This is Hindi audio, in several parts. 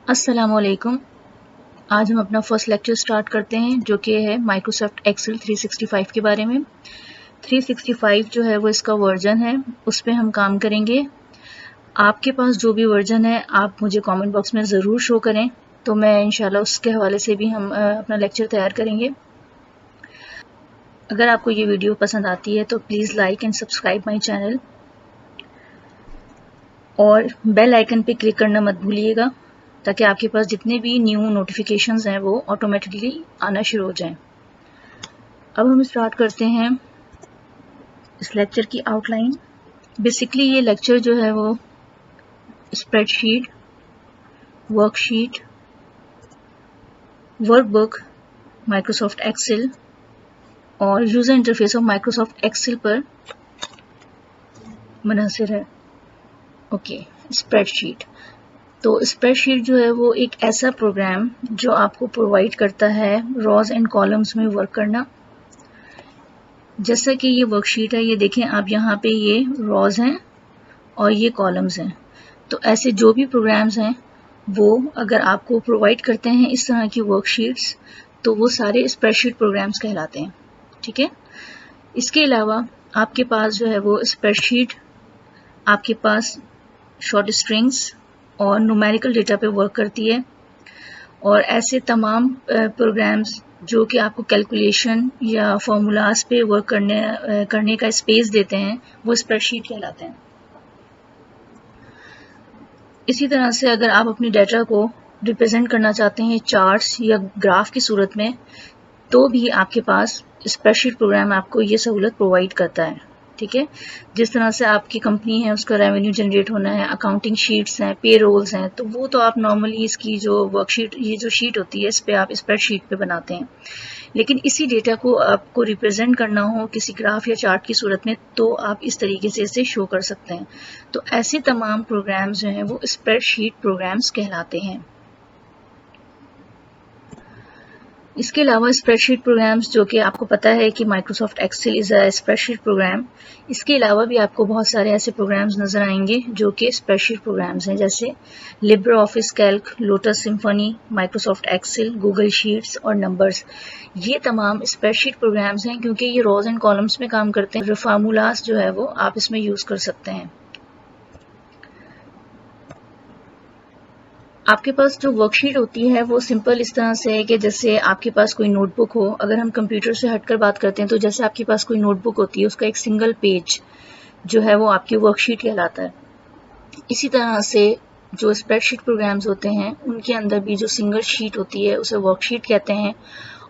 अस्सलामुअलैकुम। आज हम अपना फर्स्ट लेक्चर स्टार्ट करते हैं जो कि है माइक्रोसॉफ्ट एक्सेल 365 के बारे में। 365 जो है वो इसका वर्जन है, उस पर हम काम करेंगे। आपके पास जो भी वर्जन है आप मुझे कमेंट बॉक्स में ज़रूर शो करें, तो मैं इंशाल्लाह उसके हवाले से भी हम अपना लेक्चर तैयार करेंगे। अगर आपको ये वीडियो पसंद आती है तो please like and subscribe my channel और बेल आइकन पे क्लिक करना मत भूलिएगा, ताकि आपके पास जितने भी न्यू नोटिफिकेशंस हैं वो ऑटोमेटिकली आना शुरू हो जाएं। अब हम स्टार्ट करते हैं इस लेक्चर की आउटलाइन। बेसिकली ये लेक्चर जो है वो spreadsheet, worksheet, workbook, Microsoft Excel और user interface of Microsoft Excel पर मुनहसर है। Okay, spreadsheet. तो स्प्रेडशीट जो है वो एक ऐसा प्रोग्राम जो आपको प्रोवाइड करता है रॉज एंड कॉलम्स में वर्क करना। जैसा कि ये वर्कशीट है, ये देखें आप, यहाँ पे ये रॉज हैं और ये कॉलम्स हैं। तो ऐसे जो भी प्रोग्राम्स हैं वो अगर आपको प्रोवाइड करते हैं इस तरह की वर्कशीट्स, तो वो सारे स्प्रेडशीट प्रोग्राम्स कहलाते हैं। ठीक है। इसके अलावा आपके पास जो है वो स्प्रेडशीट आपके पास शॉर्ट स्ट्रिंग्स और न्यूमेरिकल डेटा पे वर्क करती है, और ऐसे तमाम प्रोग्राम्स जो कि आपको कैलकुलेशन या फॉर्मूलाज पे वर्क करने का स्पेस देते हैं वो स्प्रेडशीट कहलाते हैं। इसी तरह से अगर आप अपनी डेटा को रिप्रेजेंट करना चाहते हैं चार्ट्स या ग्राफ की सूरत में, तो भी आपके पास स्प्रेडशीट प्रोग्राम आपको ये सहूलत प्रोवाइड करता है। ठीक है। जिस तरह से आपकी कंपनी है उसका रेवेन्यू जनरेट होना है, अकाउंटिंग शीट्स हैं, पे रोल्स हैं, तो वो तो आप नॉर्मली इसकी जो वर्कशीट, ये जो शीट होती है, इस पे आप स्प्रेडशीट पे बनाते हैं। लेकिन इसी डेटा को आपको रिप्रेजेंट करना हो किसी ग्राफ या चार्ट की सूरत में, तो आप इस तरीके से इसे शो कर सकते हैं। तो ऐसे तमाम प्रोग्राम्स जो हैं वो स्प्रेडशीट प्रोग्राम्स कहलाते हैं। इसके अलावा स्प्रेडशीट प्रोग्राम्स, जो कि आपको पता है कि Microsoft Excel is a spreadsheet program, इसके अलावा भी आपको बहुत सारे ऐसे प्रोग्राम्स नज़र आएंगे जो कि स्प्रेडशीट प्रोग्राम्स हैं, जैसे Libre Office Calc, Lotus Symphony, Microsoft Excel, Google Sheets और नंबर्स। ये तमाम स्प्रेडशीट प्रोग्राम्स हैं क्योंकि ये रोज एंड कॉलम्स में काम करते हैं। फार्मूलाज जो है वो आप इसमें यूज़ कर सकते हैं। आपके पास जो वर्कशीट होती है वो सिंपल इस तरह से है कि जैसे आपके पास कोई नोटबुक हो। अगर हम कंप्यूटर से हटकर बात करते हैं तो जैसे आपके पास कोई नोटबुक होती है, उसका एक सिंगल पेज जो है वो आपकी वर्कशीट कहलाता है। इसी तरह से जो स्प्रेडशीट प्रोग्राम्स होते हैं उनके अंदर भी जो सिंगल शीट होती है उसे वर्कशीट कहते हैं,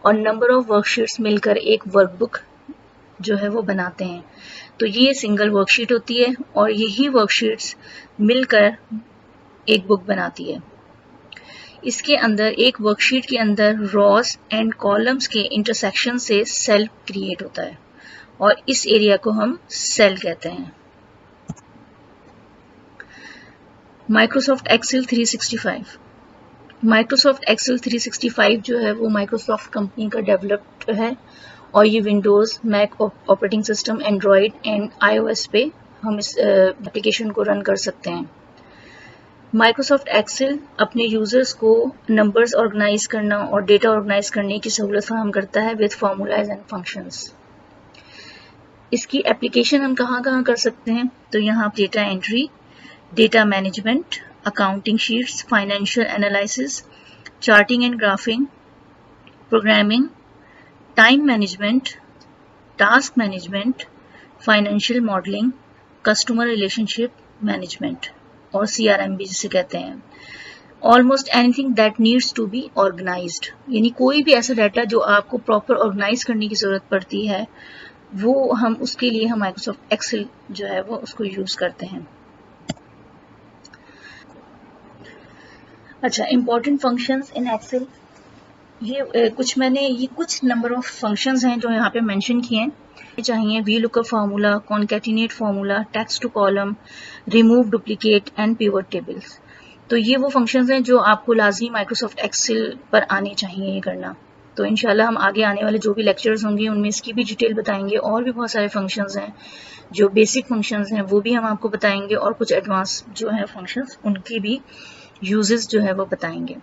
और नंबर ऑफ वर्कशीट्स मिलकर एक वर्कबुक जो है वो बनाते हैं। तो ये सिंगल वर्कशीट होती है और यही वर्कशीट्स मिलकर एक बुक बनाती है। इसके अंदर, एक वर्कशीट के अंदर रॉस एंड कॉलम्स के इंटरसेक्शन से सेल क्रिएट होता है और इस एरिया को हम सेल कहते हैं। Microsoft Excel 365। माइक्रोसॉफ्ट एक्सेल 365 जो है वो माइक्रोसॉफ्ट कंपनी का डेवलप्ड है, और ये Windows, Mac operating system, Android and iOS पे हम इस एप्लीकेशन को रन कर सकते हैं। माइक्रोसॉफ्ट एक्सेल अपने यूजर्स को नंबर्स ऑर्गेनाइज करना और डेटा ऑर्गेनाइज करने की सहूलत फराहम करता है विद फार्मूलाज एंड फंक्शंस। इसकी एप्लीकेशन हम कहाँ कहाँ कर सकते हैं, तो यहाँ data entry, data management, accounting sheets, financial analysis, charting and graphing, programming, time management, task management, financial modelling, customer relationship management और CRM भी जिसे कहते हैं। Almost anything that needs to be organised, यानी कोई भी ऐसा डाटा जो आपको प्रॉपर ऑर्गेनाइज करने की जरूरत पड़ती है, वो हम उसके लिए हम माइक्रोसॉफ्ट एक्सेल जो है वो उसको यूज करते हैं। अच्छा, इंपॉर्टेंट फंक्शंस इन एक्सेल, ये कुछ नंबर ऑफ फंक्शंस हैं जो यहाँ पे मेंशन किए हैं। चाहिए VLOOKUP formula, concatenate formula, text to column, remove duplicate and pivot tables. तो ये वो फंक्शंस हैं जो आपको लाजमी माइक्रोसॉफ्ट एक्सेल पर आने चाहिए ये करना। तो इंशाल्लाह हम आगे आने वाले जो भी लेक्चर्स होंगे उनमें इसकी भी डिटेल बताएंगे, और भी बहुत सारे फंक्शंस हैं जो बेसिक फंक्शंस हैं वो भी हम आपको बताएंगे, और कुछ एडवांस जो है फंक्शंस उनकी भी यूजेस जो है वो बताएंगे।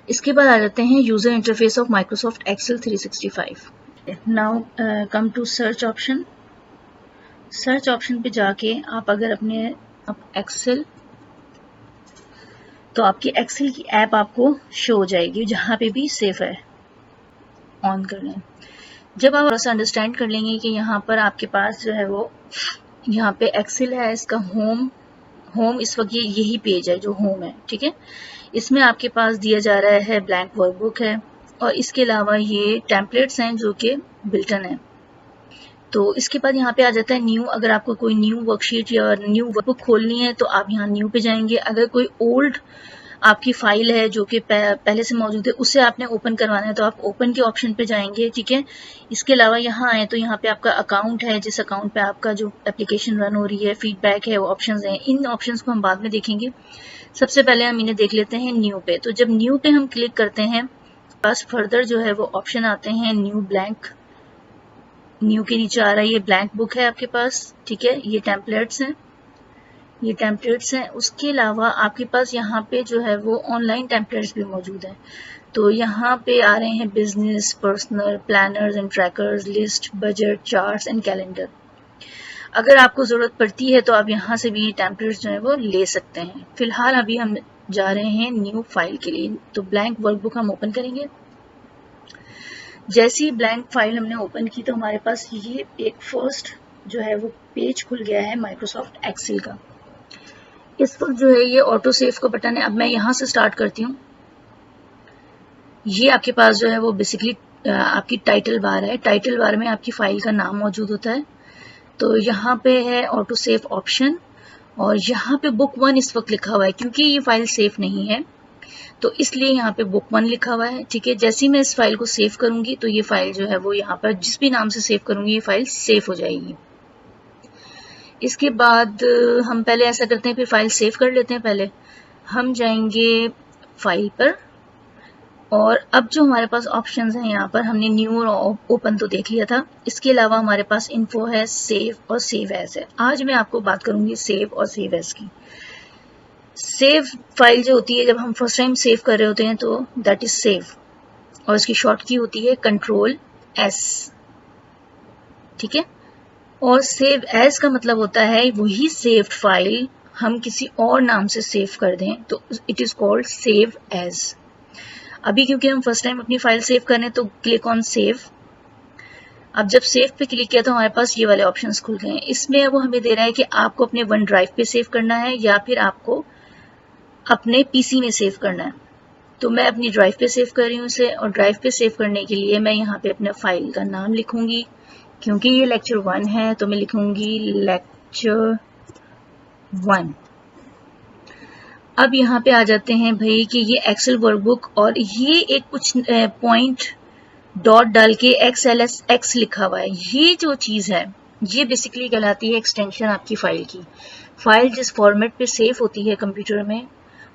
इसके बाद आ जाते हैं user interface of Microsoft Excel 365। Now come to search option. Search option पे जाके आप अगर अपने एक्सेल, तो आपकी एक्सेल की ऐप आपको शो हो जाएगी जहां पे भी सेव है, ऑन कर लें। जब आप थोड़ा सा अंडरस्टैंड कर लेंगे कि यहाँ पर आपके पास जो है वो यहाँ पे एक्सेल है, इसका होम इस वक्त यही पेज है जो होम है, ठीक है। इसमें आपके पास दिया जा रहा है ब्लैंक वर्कबुक है, और इसके अलावा ये टेम्पलेट्स हैं जो कि बिल्टन है। तो इसके बाद यहाँ पे आ जाता है न्यू। अगर आपको कोई न्यू वर्कशीट या न्यू वर्कबुक खोलनी है तो आप यहाँ न्यू पे जाएंगे। अगर कोई ओल्ड आपकी फाइल है जो कि पहले से मौजूद है उसे आपने ओपन करवाना है तो आप ओपन के ऑप्शन पे जाएंगे, ठीक है। इसके अलावा यहाँ आए तो यहाँ पे आपका अकाउंट है, जिस अकाउंट पे आपका जो एप्लीकेशन रन हो रही है, फीडबैक है, वो ऑप्शंस हैं। इन ऑप्शंस को हम बाद में देखेंगे, सबसे पहले हम इन्हें देख लेते हैं न्यू पे। तो जब न्यू पे हम क्लिक करते हैं पास फर्दर जो है वो ऑप्शन आते हैं न्यू ब्लैंक। न्यू के नीचे आ रहा है ये ब्लैंक बुक है आपके पास, ठीक है। ये टेम्पलेट्स हैं, ये टेम्पलेट्स हैं। उसके अलावा आपके पास यहाँ पे जो है वो ऑनलाइन टेम्पलेट्स भी मौजूद हैं। तो यहाँ पे आ रहे हैं business, personal, planners and trackers, list, budget, charts and calendar. अगर आपको ज़रूरत पड़ती है तो आप यहाँ से भी टेम्पलेट्स जो है वो ले सकते हैं। फिलहाल अभी हम जा रहे हैं न्यू फाइल के लिए, तो ब्लैंक वर्कबुक हम ओपन करेंगे। जैसे ही ब्लैंक फाइल हमने ओपन की तो हमारे पास ये एक फर्स्ट जो है वो पेज खुल गया है माइक्रोसॉफ्ट एक्सेल का। इस वक्त जो है ये ऑटो सेव का बटन है। अब मैं यहाँ से स्टार्ट करती हूँ। ये आपके पास जो है वो बेसिकली आपकी टाइटल बार है। टाइटल बार में आपकी फाइल का नाम मौजूद होता है। तो यहाँ पे है ऑटो सेव ऑप्शन, और यहाँ पे बुक 1 इस वक्त लिखा हुआ है क्योंकि ये फाइल सेव नहीं है, तो इसलिए यहाँ पे बुक 1 लिखा हुआ है, ठीक है। जैसे ही मैं इस फाइल को सेव करूंगी तो ये फाइल जो है वो यहाँ पर जिस भी नाम से सेव करूंगी ये फाइल सेव हो जाएगी। इसके बाद हम पहले ऐसा करते हैं, फिर फाइल सेव कर लेते हैं। पहले हम जाएंगे फाइल पर, और अब जो हमारे पास ऑप्शंस हैं यहाँ पर हमने न्यू और ओपन तो देख लिया था। इसके अलावा हमारे पास इन्फो है, सेव और सेव एज है। आज मैं आपको बात करूंगी सेव और सेव एज की। सेव फाइल जो होती है जब हम फर्स्ट टाइम सेव कर रहे होते हैं तो दैट इज सेव, और इसकी शॉर्ट की होती है Ctrl+S, ठीक है। और सेव एज का मतलब होता है वही सेव्ड फाइल हम किसी और नाम से सेव कर दें तो it is called save as. अभी क्योंकि हम फर्स्ट टाइम अपनी फाइल सेव कर रहे हैं तो क्लिक ऑन सेव। अब जब सेव पे क्लिक किया तो हमारे पास ये वाले ऑप्शंस खुल गए हैं। इसमें वो हमें दे रहा है कि आपको अपने वन ड्राइव पे सेव करना है या फिर आपको अपने पीसी में सेव करना है। तो मैं अपनी ड्राइव पे सेव कर रही हूँ इसे, और ड्राइव पे सेव करने के लिए मैं यहाँ पे अपने फाइल का नाम लिखूंगी। क्योंकि ये लेक्चर 1 है तो मैं लिखूंगी लेक्चर 1। अब यहाँ पे आ जाते हैं भाई कि ये एक्सेल वर्कबुक, और ये एक कुछ पॉइंट डॉट डाल के XLSX लिखा हुआ है। ये जो चीज़ है ये बेसिकली कहलाती है एक्सटेंशन आपकी फाइल की। फाइल जिस फॉर्मेट पे सेव होती है कंप्यूटर में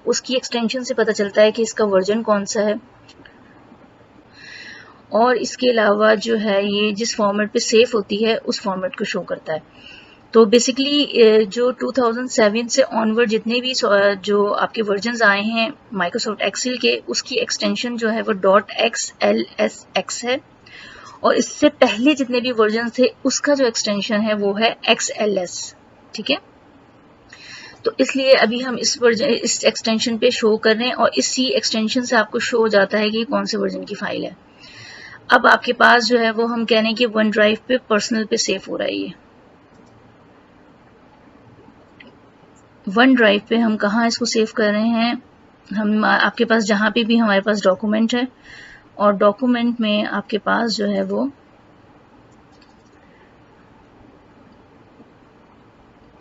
उसकी एक्सटेंशन से पता चलता है कि इसका वर्जन कौन सा है, और इसके अलावा जो है ये जिस फॉर्मेट पे सेव होती है उस फॉर्मेट को शो करता है। तो बेसिकली जो 2007 से ऑनवर्ड जितने भी जो आपके वर्जन्स आए हैं माइक्रोसॉफ्ट एक्सेल के उसकी एक्सटेंशन जो है वो .XLSX है, और इससे पहले जितने भी वर्जन थे उसका जो एक्सटेंशन है वो है XLS, ठीक है। तो इसलिए अभी हम इस एक्सटेंशन पे शो कर रहे हैं, और इसी एक्सटेंशन से आपको शो हो जाता है कि कौन से वर्जन की फाइल है। अब आपके पास जो है वो हम कह रहे हैं कि वन ड्राइव पे पर्सनल पे सेव हो रहा है। ये वन ड्राइव पे हम कहाँ इसको सेव कर रहे हैं, हम आपके पास जहाँ पे भी हमारे पास डॉक्यूमेंट है, और डॉक्यूमेंट में आपके पास जो है वो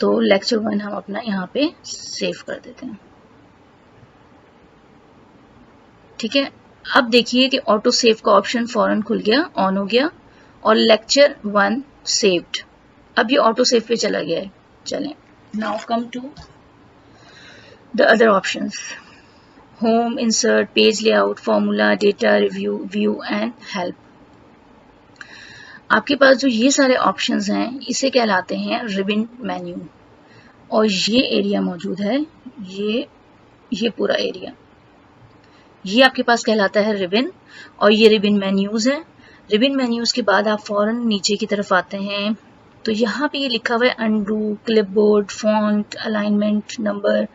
तो लेक्चर 1 हम अपना यहाँ पे सेव कर देते हैं, ठीक है। अब देखिए कि ऑटो सेव का ऑप्शन फौरन खुल गया, ऑन हो गया, और लेक्चर 1 सेव्ड। अब ये ऑटो सेव पे चला गया है। चलें, now come to the other options. Home, insert, page layout, formula, data, review, view and help. आपके पास जो ये सारे ऑप्शंस हैं इसे कहलाते हैं रिबन मेन्यू, और ये एरिया मौजूद है, ये पूरा एरिया, ये आपके पास कहलाता है रिबन, और ये रिबन मेन्यूज है। रिबन मेन्यूज के बाद आप फौरन नीचे की तरफ आते हैं तो यहाँ पे ये लिखा हुआ है undo, clipboard, font, alignment, number,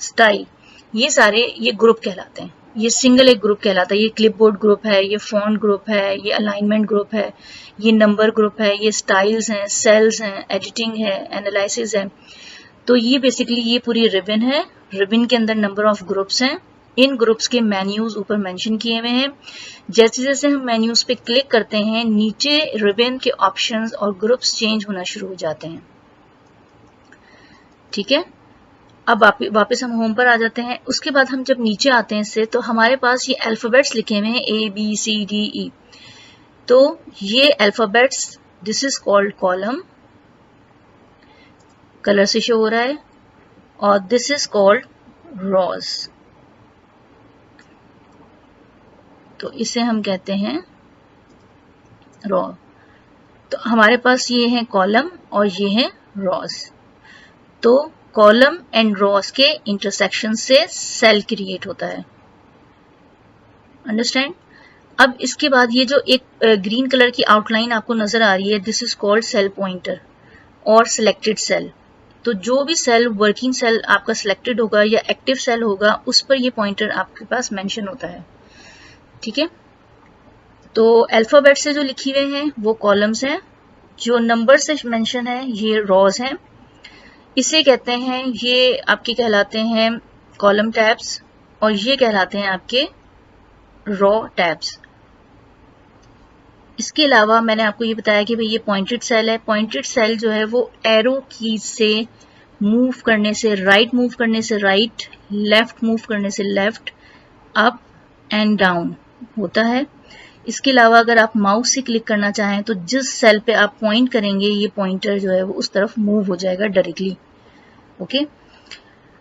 style, ये सारे ये ग्रुप कहलाते हैं। ये सिंगल एक ग्रुप कहलाता है। ये क्लिपबोर्ड ग्रुप है, ये फॉन्ट ग्रुप है, ये अलाइनमेंट ग्रुप है, ये नंबर ग्रुप है, ये स्टाइल्स हैं, सेल्स हैं, एडिटिंग है, एनालिसिस है। तो ये बेसिकली ये पूरी रिबन है। रिबन के अंदर नंबर ऑफ ग्रुप्स हैं। इन ग्रुप्स के मेन्यूज ऊपर मेंशन किए हुए हैं। जैसे जैसे हम मेन्यूज पे क्लिक करते हैं नीचे रिबन के ऑप्शंस और ग्रुप्स चेंज होना शुरू हो जाते हैं। ठीक है, अब वापस हम होम पर आ जाते हैं। उसके बाद हम जब नीचे आते हैं इससे तो हमारे पास ये अल्फाबेट्स लिखे हुए हैं ABCDE। तो ये alphabets, this is called column, colour से शो हो रहा है, और दिस इज कॉल्ड रॉज, तो इसे हम कहते हैं रॉ। तो हमारे पास ये है कॉलम और ये है रॉज। तो कॉलम एंड रॉज के इंटरसेक्शन से सेल क्रिएट होता है। अंडरस्टैंड? अब इसके बाद ये जो एक ग्रीन कलर की आउटलाइन आपको नजर आ रही है, this is called cell pointer और सिलेक्टेड सेल। तो जो भी सेल वर्किंग सेल आपका सिलेक्टेड होगा या एक्टिव सेल होगा उस पर ये पॉइंटर आपके पास मेंशन होता है। ठीक है, तो अल्फाबेट से जो लिखी हुए हैं वो कॉलम्स हैं, जो नंबर से मेंशन है ये रॉज हैं। इसे कहते हैं, ये आपके कहलाते हैं कॉलम टैब्स, और ये कहलाते हैं आपके रॉ टैब्स। इसके अलावा मैंने आपको ये बताया कि भाई ये पॉइंटेड सेल है। पॉइंटेड सेल जो है वो एरो कीज से मूव करने से, राइट मूव करने से राइट, लेफ्ट मूव करने से लेफ्ट, अप एंड डाउन होता है। इसके अलावा अगर आप माउस से क्लिक करना चाहें तो जिस सेल पे आप पॉइंट करेंगे ये पॉइंटर जो है वो उस तरफ मूव हो जाएगा डायरेक्टली। ओके,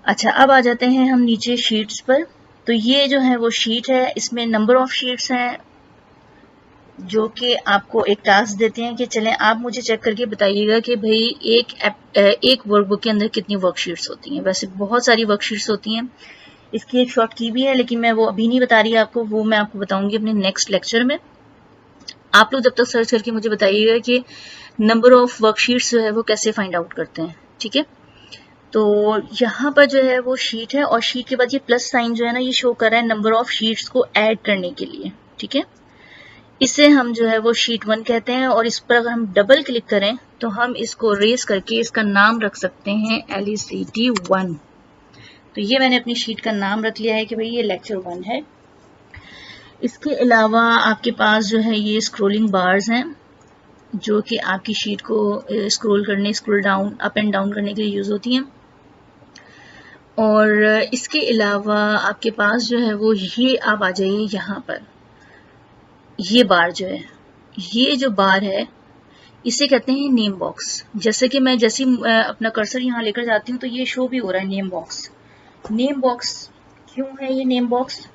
अच्छा, अब आ जाते हैं हम नीचे शीट्स पर। तो ये जो है वो शीट है, इसमें नंबर ऑफ शीट्स हैं जो कि आपको एक टास्क देते हैं कि चलें आप मुझे चेक करके बताइएगा कि भाई एक वर्कबुक के अंदर कितनी वर्कशीट्स होती हैं। वैसे बहुत सारी वर्कशीट्स होती हैं, इसकी एक शॉर्ट की भी है लेकिन मैं वो अभी नहीं बता रही आपको, वो मैं आपको बताऊंगी अपने नेक्स्ट लेक्चर में। आप लोग जब तक सर्च करके मुझे बताइएगा कि नंबर ऑफ वर्कशीट्स जो है वो कैसे फाइंड आउट करते हैं। ठीक है, तो यहाँ पर जो है वो शीट है, और शीट के बाद ये प्लस साइन जो है ना ये शो कर रहा है नंबर ऑफ शीट्स को ऐड करने के लिए। ठीक है, इसे हम जो है वो शीट 1 कहते हैं, और इस पर अगर हम डबल क्लिक करें तो हम इसको रेस करके इसका नाम रख सकते हैं LECT1। तो ये मैंने अपनी शीट का नाम रख लिया है कि भाई ये लेक्चर 1 है। इसके अलावा आपके पास जो है ये स्क्रोलिंग बार्स हैं जो कि आपकी शीट को स्क्रॉल करने, scroll down, up and down करने के लिए यूज होती हैं। और इसके अलावा आपके पास जो है वो ये, आप आ जाइए यहाँ पर, ये बार जो है, ये जो बार है इसे कहते हैं नेम बॉक्स। जैसे कि मैं जैसे अपना कर्सर यहाँ लेकर जाती हूँ तो ये शो भी हो रहा है नेम बॉक्स। नेम बॉक्स क्यों है ये नेम बॉक्स?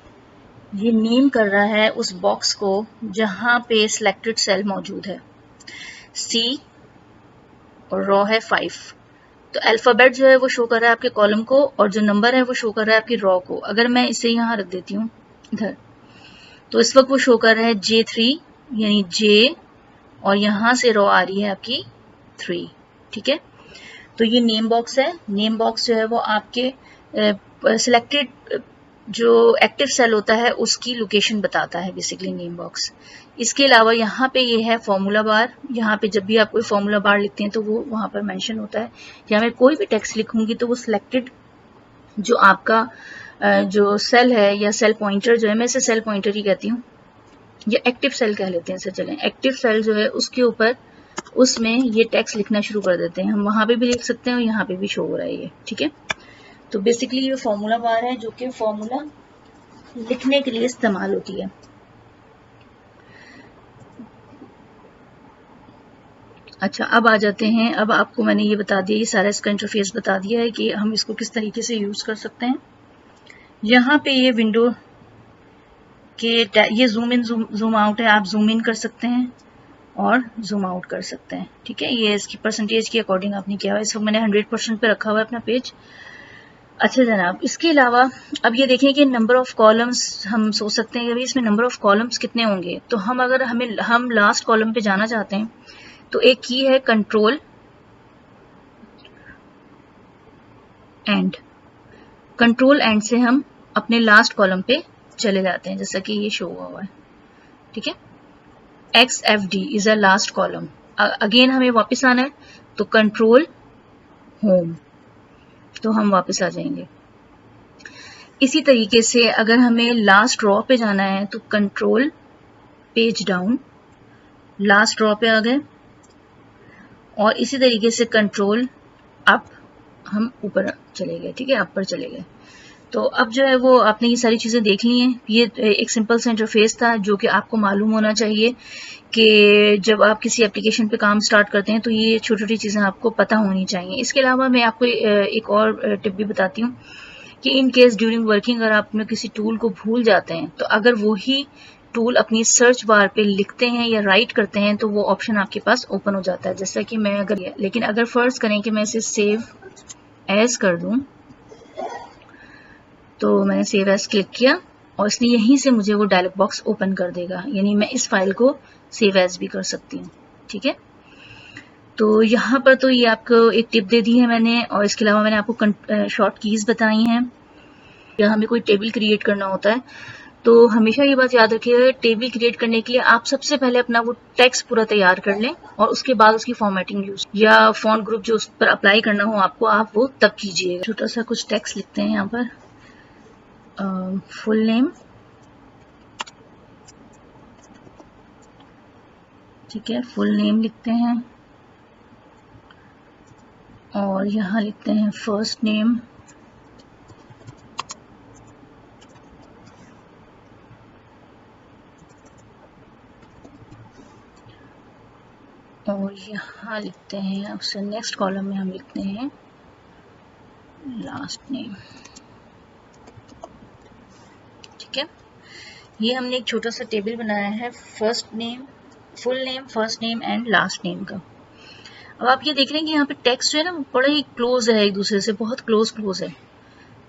ये नेम कर रहा है उस बॉक्स को जहां पे सिलेक्टेड सेल मौजूद है। C और रॉ है 5, तो अल्फाबेट जो है वो शो कर रहा है आपके कॉलम को, और जो नंबर है वो शो कर रहा है आपकी रॉ को। अगर मैं इसे यहाँ रख देती हूँ इधर, तो इस वक्त वो शो कर रहा है J3 यानी J, और यहां से रॉ आ रही है आपकी 3। ठीक है, तो ये नेम बॉक्स है। नेम बॉक्स जो है वो आपके सिलेक्टेड जो एक्टिव सेल होता है उसकी लोकेशन बताता है बेसिकली नेम बॉक्स। इसके अलावा यहाँ पे ये है फॉर्मूला बार। यहाँ पे जब भी आप कोई फॉर्मूला बार लिखते हैं तो वो वहाँ पर मेंशन होता है। या मैं कोई भी टेक्स्ट लिखूंगी तो वो सिलेक्टेड जो आपका जो सेल है या सेल पॉइंटर जो है, मैं इसे सेल पॉइंटर ही कहती हूँ, या एक्टिव सेल कह लेते हैं इसे, चलें एक्टिव सेल जो है उसके ऊपर उसमें ये टेक्स्ट लिखना शुरू कर देते हैं। हम वहां पे भी लिख सकते हैं और यहाँ पे भी शो हो रहा है ये। ठीक है, तो बेसिकली ये फॉर्मूला बार है जो कि फॉर्मूला लिखने के लिए इस्तेमाल होती है। अच्छा, अब आ जाते हैं, अब आपको मैंने ये बता दिया, ये सारा इसका इंटरफेस बता दिया है कि हम इसको किस तरीके से यूज कर सकते हैं। यहाँ पे ये विंडो के ये जूम इन जूम आउट है, आप जूम इन कर सकते हैं और जूम आउट कर सकते हैं। ठीक है, ये इसकी परसेंटेज के अकॉर्डिंग आपने किया हुआ है। इसको मैंने 100% पे रखा हुआ है अपना पेज। अच्छा जनाब, इसके अलावा अब ये देखें कि नंबर ऑफ कॉलम्स हम सोच सकते हैं कि भाई इसमें नंबर ऑफ कॉलम्स कितने होंगे। तो हम लास्ट कॉलम पे जाना चाहते हैं तो एक की है कंट्रोल एंड। कंट्रोल एंड से हम अपने लास्ट कॉलम पे चले जाते हैं, जैसा कि ये शो हुआ है। ठीक है, XFD is a last column. Again हमें वापस आना है तो कंट्रोल होम, तो हम वापस आ जाएंगे। इसी तरीके से अगर हमें लास्ट रॉ पे जाना है तो control page down, last raw पे आ गए। और इसी तरीके से कंट्रोल अप, हम ऊपर चले गए। ठीक है, अप पर चले गए। तो अब जो है वो आपने ये सारी चीज़ें देख ली हैं। ये एक सिंपल सा इंटरफेस था जो कि आपको मालूम होना चाहिए कि जब आप किसी एप्लीकेशन पे काम स्टार्ट करते हैं तो ये छोटी छोटी चीज़ें आपको पता होनी चाहिए। इसके अलावा मैं आपको एक और टिप भी बताती हूँ कि इन केस ड्यूरिंग वर्किंग अगर आप में किसी टूल को भूल जाते हैं तो अगर वही टूल अपनी सर्च बार पे लिखते हैं या राइट करते हैं तो वो ऑप्शन आपके पास ओपन हो जाता है, जैसा कि मैं लेकिन अगर फर्स्ट करें कि मैं इसे सेव एज कर दूं तो मैंने सेव एज क्लिक किया और इसने यहीं से मुझे वो डायलॉग बॉक्स ओपन कर देगा, यानी मैं इस फाइल को सेव एज भी कर सकती हूँ। ठीक है, तो यहाँ पर तो ये आपको एक टिप दे दी है मैंने, और इसके अलावा मैंने आपको शॉर्ट कीज बताई हैं। या हमें कोई टेबल क्रिएट करना होता है तो हमेशा ये बात याद रखिएगा, टेबल क्रिएट करने के लिए आप सबसे पहले अपना वो टेक्स्ट पूरा तैयार कर लें और उसके बाद उसकी फॉर्मेटिंग यूज या फॉन्ट ग्रुप जो उस पर अप्लाई करना हो आपको, आप वो तब कीजिएगा। छोटा सा कुछ टेक्स्ट लिखते हैं यहाँ पर, फुल नेम। ठीक है, फुल नेम लिखते हैं और यहाँ लिखते हैं फर्स्ट नेम, और यहाँ लिखते हैं उससे नेक्स्ट कॉलम में हम लिखते हैं लास्ट नेम। ठीक है, ये हमने एक छोटा सा टेबल बनाया है first name, full name, first name and last name का। अब आप ये देख रहे हैं कि यहाँ पे टेक्स्ट जो है ना बड़ा ही क्लोज है, एक दूसरे से बहुत क्लोज है।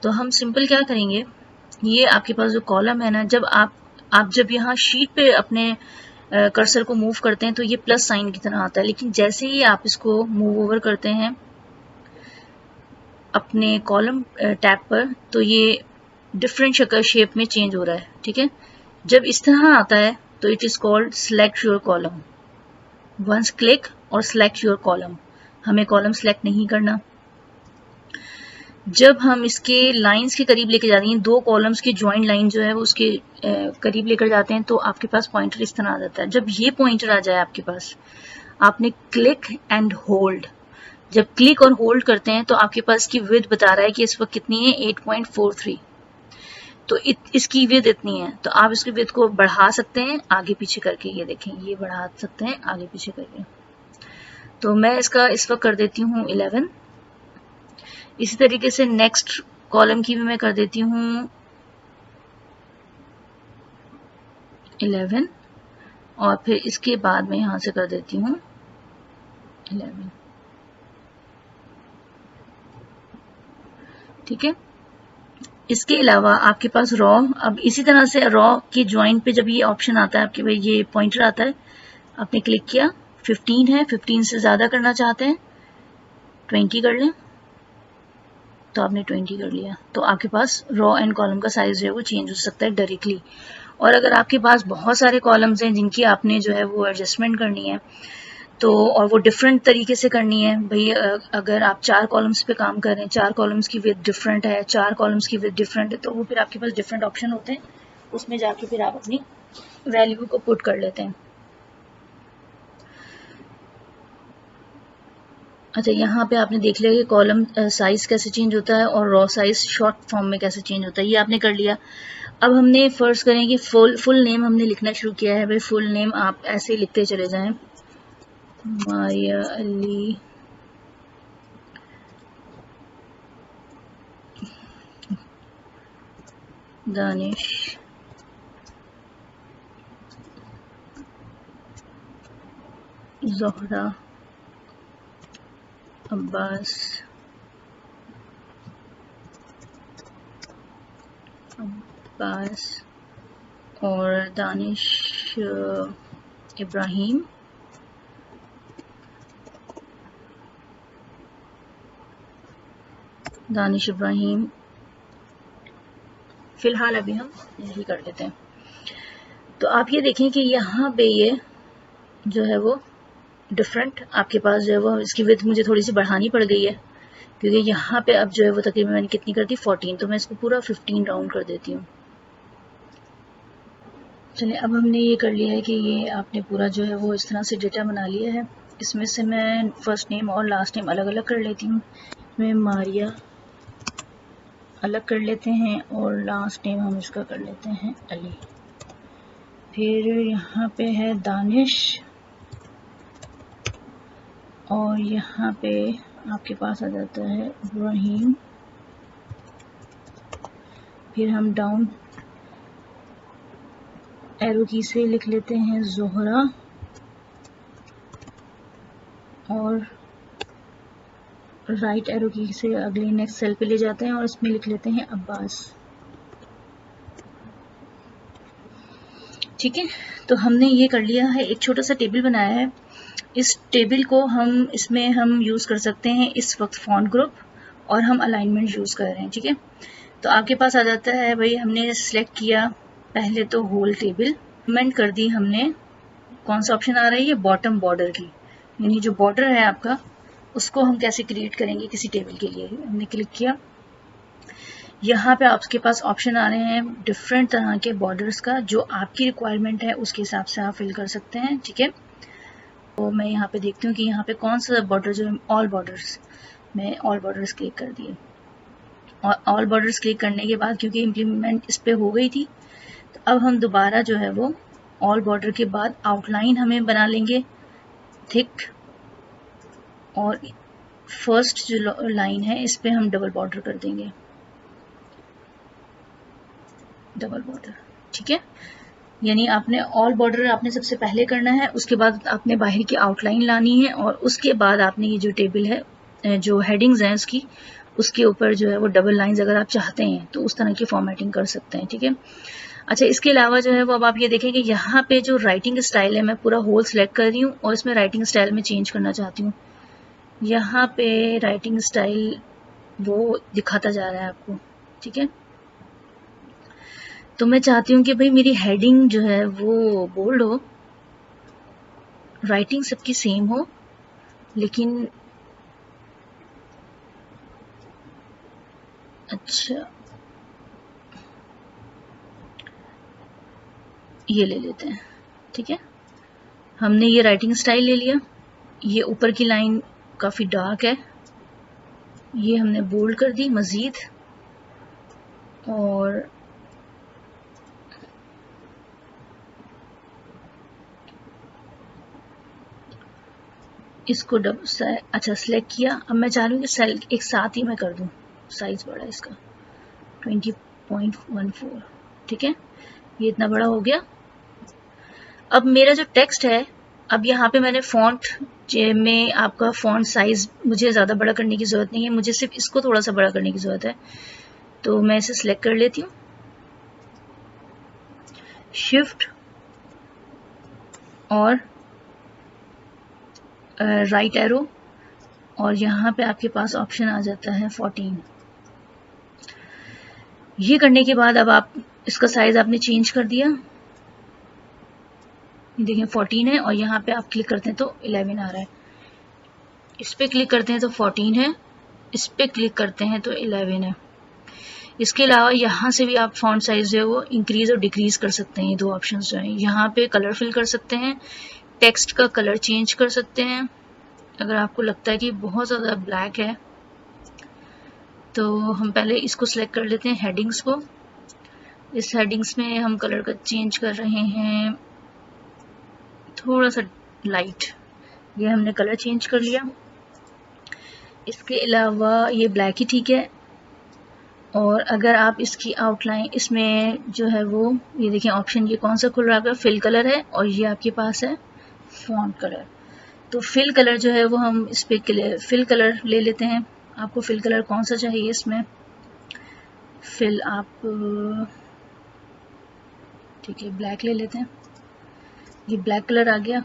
तो हम सिंपल क्या करेंगे, ये आपके पास जो कॉलम है ना, जब आप जब यहाँ शीट पे अपने कर्सर को मूव करते हैं तो ये प्लस साइन की तरह आता है, लेकिन जैसे ही आप इसको मूव ओवर करते हैं अपने कॉलम टैब पर तो ये डिफरेंट शक्ल शेप में चेंज हो रहा है। ठीक है, जब इस तरह आता है तो it is called select your column. Once click और सिलेक्ट योर कॉलम, हमें कॉलम सिलेक्ट नहीं करना। जब हम इसके लाइंस के करीब लेके जाते हैं, दो कॉलम्स की ज्वाइंट लाइन जो है वो उसके करीब लेकर जाते हैं तो आपके पास पॉइंटर इस तरह आ जाता है। जब ये पॉइंटर आ जाए आपके पास, आपने क्लिक एंड होल्ड, जब क्लिक और होल्ड करते हैं तो आपके पास की विड्थ बता रहा है कि इस वक्त कितनी है, 8.43। तो इसकी विड्थ इतनी है, तो आप इसकी विड्थ को बढ़ा सकते हैं आगे पीछे करके। ये देखें, ये बढ़ा सकते हैं आगे पीछे करके। तो मैं इसका इस वक्त कर देती हूँ 11। इसी तरीके से नेक्स्ट कॉलम की भी मैं कर देती हूँ 11 और फिर इसके बाद मैं यहां से कर देती हूँ 11। ठीक है, इसके अलावा आपके पास रॉ, अब इसी तरह से रॉ के ज्वाइंट पे जब ये ऑप्शन आता है आपके भाई, ये पॉइंटर आता है, आपने क्लिक किया, 15 है, 15 से ज्यादा करना चाहते हैं 20 कर लें, तो आपने 20 कर लिया। तो आपके पास रॉ एंड कॉलम का साइज जो है वो चेंज हो सकता है डायरेक्टली। और अगर आपके पास बहुत सारे कॉलम्स हैं जिनकी आपने जो है वो एडजस्टमेंट करनी है तो, और वो डिफरेंट तरीके से करनी है भाई, अगर आप 4 कॉलम्स पे काम कर रहे हैं, 4 कॉलम्स की विड्थ डिफरेंट है, 4 कॉलम्स की विड्थ डिफरेंट है, तो वो फिर आपके पास डिफरेंट ऑप्शन होते हैं, उसमें जाके फिर आप अपनी वैल्यू को पुट कर लेते हैं। अच्छा, यहाँ पे आपने देख लिया कि कॉलम साइज कैसे चेंज होता है और रॉ साइज शॉर्ट फॉर्म में कैसे चेंज होता है, ये आपने कर लिया। अब हमने फर्स्ट करें कि फुल नेम हमने लिखना शुरू किया है। भाई फुल नेम आप ऐसे ही लिखते चले जाएं, मारिया अली दानिश, ज़ोहरा, अब्बास, और दानिश इब्राहिम, फ़िलहाल अभी हम यही कर लेते हैं। तो आप ये देखें कि यहाँ पे ये जो है वो डिफरेंट आपके पास जो है वो, इसकी विड्थ मुझे थोड़ी सी बढ़ानी पड़ गई है क्योंकि यहाँ पे अब जो है वो तकरीबन मैंने कितनी कर दी 14, तो मैं इसको पूरा 15 राउंड कर देती हूँ। चलिए, अब हमने ये कर लिया है कि ये आपने पूरा जो है वो इस तरह से डेटा बना लिया है। इसमें से मैं फर्स्ट नेम और लास्ट नेम अलग अलग कर लेती हूँ। इसमें मारिया अलग कर लेते हैं और लास्ट नेम हम इसका कर लेते हैं अली। फिर यहाँ पे है दानिश और यहाँ पे आपके पास आ जाता है इब्राहिम। फिर हम डाउन एरो की से लिख लेते हैं ज़ोहरा और राइट एरो की से अगले नेक्स्ट सेल पे ले जाते हैं और इसमें लिख लेते हैं अब्बास। ठीक है, तो हमने ये कर लिया है, एक छोटा सा टेबल बनाया है। इस टेबल को इसमें हम यूज़ कर सकते हैं इस वक्त फॉन्ट ग्रुप और हम अलाइनमेंट यूज़ कर रहे हैं। ठीक है, तो आपके पास आ जाता है भाई, हमने सिलेक्ट किया पहले तो होल टेबल, कमेंट कर दी हमने, कौन सा ऑप्शन आ रही है, बॉटम बॉर्डर की, यानी जो बॉर्डर है आपका उसको हम कैसे क्रिएट करेंगे किसी टेबल के लिए, हमने क्लिक किया। यहाँ पे आपके पास ऑप्शन आ रहे हैं डिफरेंट तरह के बॉर्डर्स का, जो आपकी रिक्वायरमेंट है उसके हिसाब से आप फिल कर सकते हैं। ठीक है, तो मैं यहाँ पे देखती हूँ कि यहाँ पे कौन सा बॉर्डर, जो ऑल बॉर्डर्स, मैं ऑल बॉर्डर्स क्लिक कर दिए। और ऑल बॉर्डर्स क्लिक करने के बाद क्योंकि इम्प्लीमेंट इस पे हो गई थी, तो अब हम दोबारा जो है वो ऑल बॉर्डर के बाद आउटलाइन हमें बना लेंगे थिक, और फर्स्ट जो लाइन है इस पे हम डबल बॉर्डर कर देंगे, डबल बॉर्डर। ठीक है, यानी आपने ऑल बॉर्डर आपने सबसे पहले करना है, उसके बाद आपने बाहर की आउटलाइन लानी है और उसके बाद आपने ये जो टेबल है, जो हेडिंग्स हैं उसकी, उसके ऊपर जो है वो डबल लाइंस अगर आप चाहते हैं तो उस तरह की फॉर्मेटिंग कर सकते हैं। ठीक है, अच्छा, इसके अलावा जो है वो अब आप ये देखें कि यहाँ पे जो राइटिंग स्टाइल है, मैं पूरा होल सेलेक्ट कर रही हूँ और इसमें राइटिंग स्टाइल में चेंज करना चाहती हूँ। यहाँ पे राइटिंग स्टाइल वो दिखाता जा रहा है आपको। ठीक है, तो मैं चाहती हूँ कि भाई मेरी हेडिंग जो है वो बोल्ड हो, राइटिंग सबकी सेम हो, लेकिन अच्छा ये ले लेते हैं। ठीक है, हमने ये राइटिंग स्टाइल ले लिया, ये ऊपर की लाइन काफ़ी डार्क है, ये हमने बोल्ड कर दी मज़ीद, और इसको अच्छा सेलेक्ट किया। अब मैं चाह रही हूँ कि सेल एक साथ ही मैं कर दूँ, साइज बड़ा इसका 20.14। ठीक है, ये इतना बड़ा हो गया। अब मेरा जो टेक्स्ट है, अब यहाँ पे मैंने फॉन्ट में आपका फॉन्ट साइज मुझे ज़्यादा बड़ा करने की ज़रूरत नहीं है, मुझे सिर्फ इसको थोड़ा सा बड़ा करने की ज़रूरत है, तो मैं इसे सिलेक्ट कर लेती हूँ, शिफ्ट और राइट एरो, और यहाँ पे आपके पास ऑप्शन आ जाता है 14। ये करने के बाद अब आप इसका साइज आपने चेंज कर दिया, देखिए 14 है, और यहाँ पे आप क्लिक करते हैं तो 11 आ रहा है, इस पे क्लिक करते हैं तो 14 है, इस पे क्लिक करते हैं तो 11 है। इसके अलावा यहाँ से भी आप फॉन्ट साइज जो है वो इंक्रीज और डिक्रीज कर सकते हैं। ये दो ऑप्शन जो हैं, यहाँ पे कलर फिल कर सकते हैं, टेक्स्ट का कलर चेंज कर सकते हैं। अगर आपको लगता है कि बहुत ज़्यादा ब्लैक है तो हम पहले इसको सिलेक्ट कर लेते हैं, हेडिंग्स को। इस हेडिंग्स में हम कलर का चेंज कर रहे हैं थोड़ा सा लाइट, ये हमने कलर चेंज कर लिया। इसके अलावा ये ब्लैक ही ठीक है, और अगर आप इसकी आउटलाइन, इसमें जो है वो ये देखिए ऑप्शन, ये कौन सा खुल रहा है आपका, फिल कलर है, और ये आपके पास है फॉन्ट कलर। तो फिल कलर जो है वो हम इस पे फिल कलर ले लेते हैं। आपको फिल कलर कौन सा चाहिए इसमें, फिल आप ठीक है ब्लैक ले लेते हैं, ये ब्लैक कलर आ गया।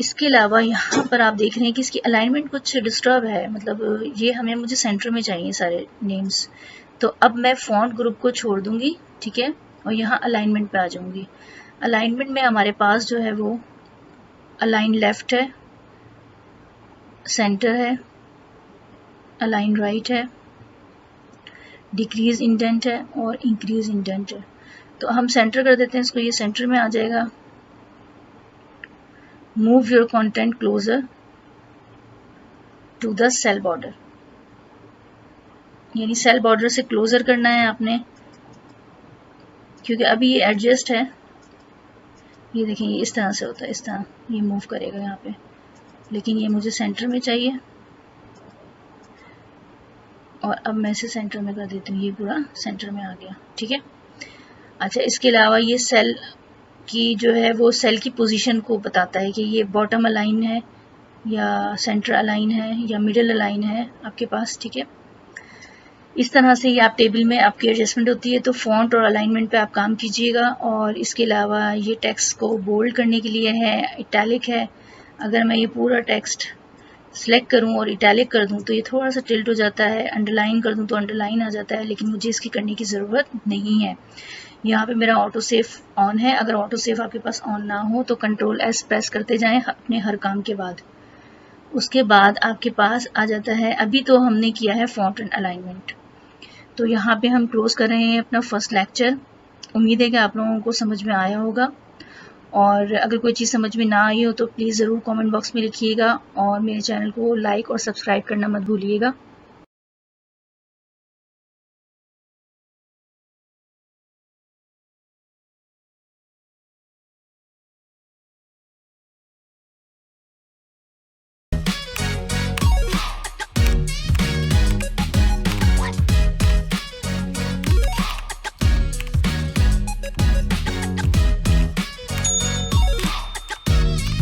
इसके अलावा यहाँ पर आप देख रहे हैं कि इसकी अलाइनमेंट कुछ डिस्टर्ब है, मतलब ये हमें मुझे सेंटर में चाहिए सारे नेम्स। तो अब मैं फॉन्ट ग्रुप को छोड़ दूंगी, ठीक है, और यहाँ अलाइनमेंट पे आ जाऊंगी। अलाइनमेंट में हमारे पास जो है वो अलाइन लेफ्ट है, सेंटर है, अलाइन राइट है, डिक्रीज इंडेंट है और इंक्रीज इंडेंट है। तो हम सेंटर कर देते हैं इसको, ये सेंटर में आ जाएगा। Move your content closer to the cell border, यानी सेल बॉर्डर से क्लोजर करना है आपने, क्योंकि अभी ये एडजस्ट है। ये देखिए ये इस तरह से होता है, इस तरह ये मूव करेगा यहाँ पे, लेकिन ये मुझे सेंटर में चाहिए। और अब मैं इसे सेंटर में कर देती हूँ, ये पूरा सेंटर में आ गया, ठीक है। अच्छा, इसके अलावा ये सेल की जो है वो सेल की पोजीशन को बताता है कि ये बॉटम अलाइन है या सेंटर अलाइन है या मिडिल अलाइन है आपके पास, ठीक है। इस तरह से ये आप टेबल में आपकी एडजस्टमेंट होती है। तो फॉन्ट और अलाइनमेंट पे आप काम कीजिएगा। और इसके अलावा ये टेक्स्ट को बोल्ड करने के लिए है, इटैलिक है। अगर मैं ये पूरा टेक्स्ट सिलेक्ट करूं और इटैलिक कर दूं तो ये थोड़ा सा टिल्ट हो जाता है, अंडरलाइन कर दूं तो अंडरलाइन आ जाता है, लेकिन मुझे इसकी करने की ज़रूरत नहीं है। यहाँ पे मेरा ऑटो सेव ऑन है। अगर ऑटो सेव आपके पास ऑन ना हो तो कंट्रोल एस प्रेस करते जाएं अपने हर काम के बाद। उसके बाद आपके पास आ जाता है, अभी तो हमने किया है फॉन्ट एंड अलाइनमेंट, तो यहाँ पे हम क्लोज कर रहे हैं अपना फर्स्ट लेक्चर। उम्मीद है कि आप लोगों को समझ में आया होगा, और अगर कोई चीज़ समझ में ना आई हो तो प्लीज़ ज़रूर कमेंट बॉक्स में लिखिएगा, और मेरे चैनल को लाइक और सब्सक्राइब करना मत भूलिएगा।